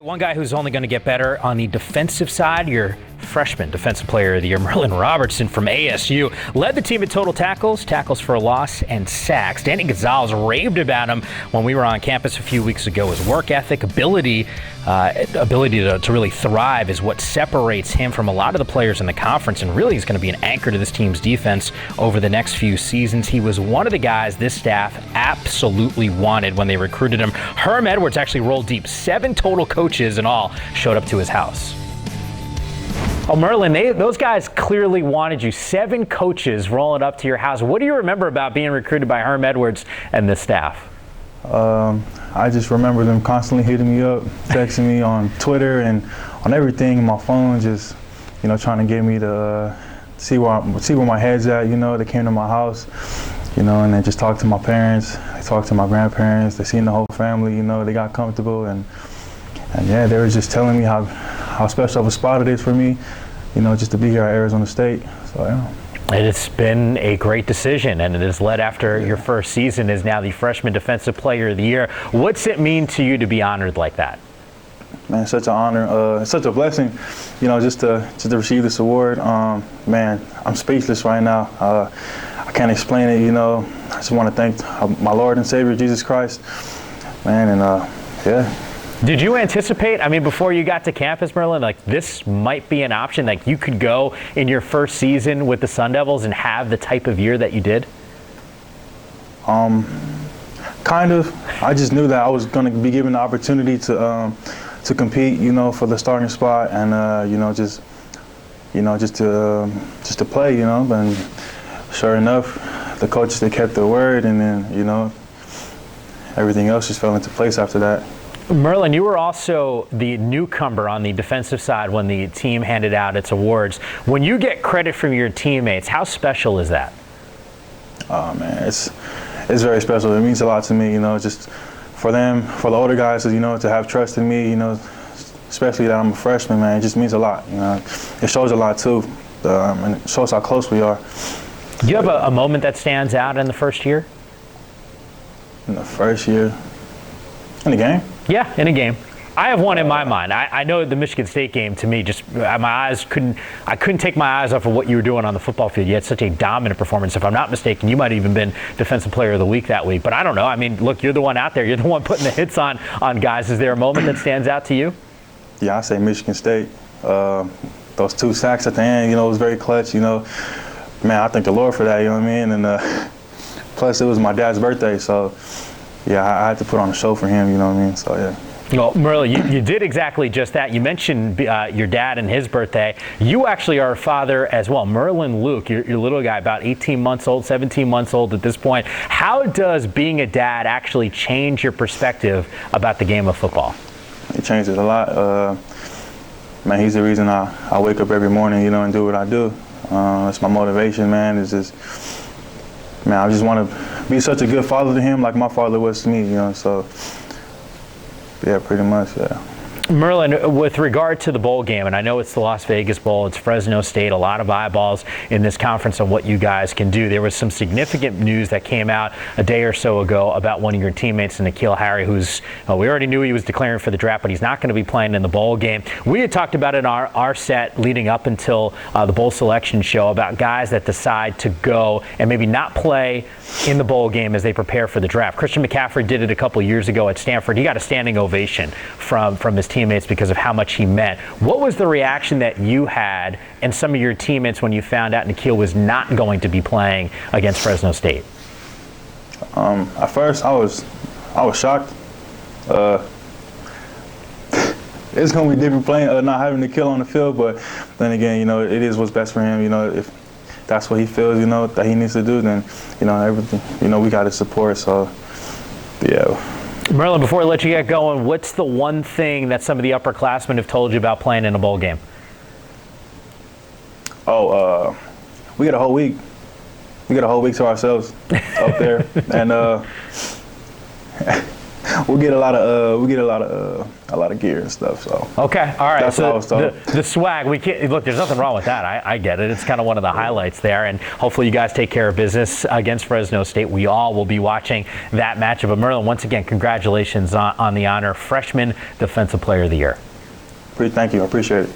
One guy who's only going to get better on the defensive side, your freshman Defensive Player of the Year, Merlin Robertson from ASU, led the team in total tackles, tackles for a loss, and sacks. Danny Gonzalez raved about him when we were on campus a few weeks ago. His work ethic, ability to really thrive is what separates him from a lot of the players in the conference, and really is going to be an anchor to this team's defense over the next few seasons. He was one of the guys this staff absolutely wanted when they recruited him. Herm Edwards actually rolled deep. 7 total coaches in all showed up to his house. Oh, Merlin, those guys clearly wanted you. 7 coaches rolling up to your house. What do you remember about being recruited by Herm Edwards and the staff? I just remember them constantly hitting me up, texting me on Twitter and on everything, my phone, just, trying to get me to see where my head's at. They came to my house, and then just talked to my parents. They talked to my grandparents. They seen the whole family. They got comfortable, and yeah, they were just telling me how special of a spot it is for me, just to be here at Arizona State. So yeah. It's been a great decision, and it has led after your first season as now the freshman Defensive Player of the Year. What's it mean to you to be honored like that? Man, it's such an honor. It's such a blessing, just to receive this award. Man, I'm speechless right now. I can't explain it. I just want to thank my Lord and Savior Jesus Christ, man, and yeah. Did you anticipate, before you got to campus, Merlin, this might be an option, you could go in your first season with the Sun Devils and have the type of year that you did? Kind of. I just knew that I was going to be given the opportunity to compete, for the starting spot, and just to play, And sure enough, the coaches, they kept their word, and then everything else just fell into place after that. Merlin, you were also the newcomer on the defensive side when the team handed out its awards. When you get credit from your teammates, how special is that? Oh man, it's very special. It means a lot to me, just for them, for the older guys, to have trust in me, especially that I'm a freshman, man, it just means a lot. It shows a lot too, and it shows how close we are. Do you have a moment that stands out in the first year? In the first year? In the game? Yeah, in a game. I have one in my mind. I know the Michigan State game, to me, just I couldn't take my eyes off of what you were doing on the football field. You had such a dominant performance. If I'm not mistaken, you might have even been Defensive Player of the Week that week. But I don't know. Look, you're the one out there. You're the one putting the hits on guys. Is there a moment that stands out to you? Yeah, I say Michigan State. Those 2 sacks at the end, it was very clutch. Man, I thank the Lord for that. And plus, it was my dad's birthday, so. Yeah, I had to put on a show for him, So, yeah. Well, Merlin, you did exactly just that. You mentioned your dad and his birthday. You actually are a father as well. Merlin Luke, your little guy, about 18 months old, 17 months old at this point. How does being a dad actually change your perspective about the game of football? It changed it a lot. Man, he's the reason I wake up every morning, and do what I do. It's my motivation, man. It's just, man, I just want to be such a good father to him like my father was to me, so yeah, pretty much, yeah. Merlin, with regard to the bowl game, and I know it's the Las Vegas Bowl, it's Fresno State, a lot of eyeballs in this conference on what you guys can do. There was some significant news that came out a day or so ago about one of your teammates, N'Keal Harry, who's, we already knew he was declaring for the draft, but he's not going to be playing in the bowl game. We had talked about it in our set leading up until the bowl selection show about guys that decide to go and maybe not play in the bowl game as they prepare for the draft. Christian McCaffrey did it a couple years ago at Stanford. He got a standing ovation from his teammates because of how much he meant. What was the reaction that you had and some of your teammates when you found out N'Keal was not going to be playing against Fresno State? At first, I was shocked. It's gonna be different playing, not having N'Keal on the field, but then again, it is what's best for him. If that's what he feels, that he needs to do, then everything, we got his support. So, yeah. Merlin, before I let you get going, what's the one thing that some of the upperclassmen have told you about playing in a bowl game? We got a whole week. We got a whole week to ourselves up there, and we'll get a lot of gear and stuff. So okay, all right. That's So what I was told. the swag, we can't look. There's nothing wrong with that. I get it. It's kind of one of the highlights there, and hopefully you guys take care of business against Fresno State. We all will be watching that matchup. But Merlin, once again, congratulations on the honor, freshman defensive player of the year. Thank you. I appreciate it.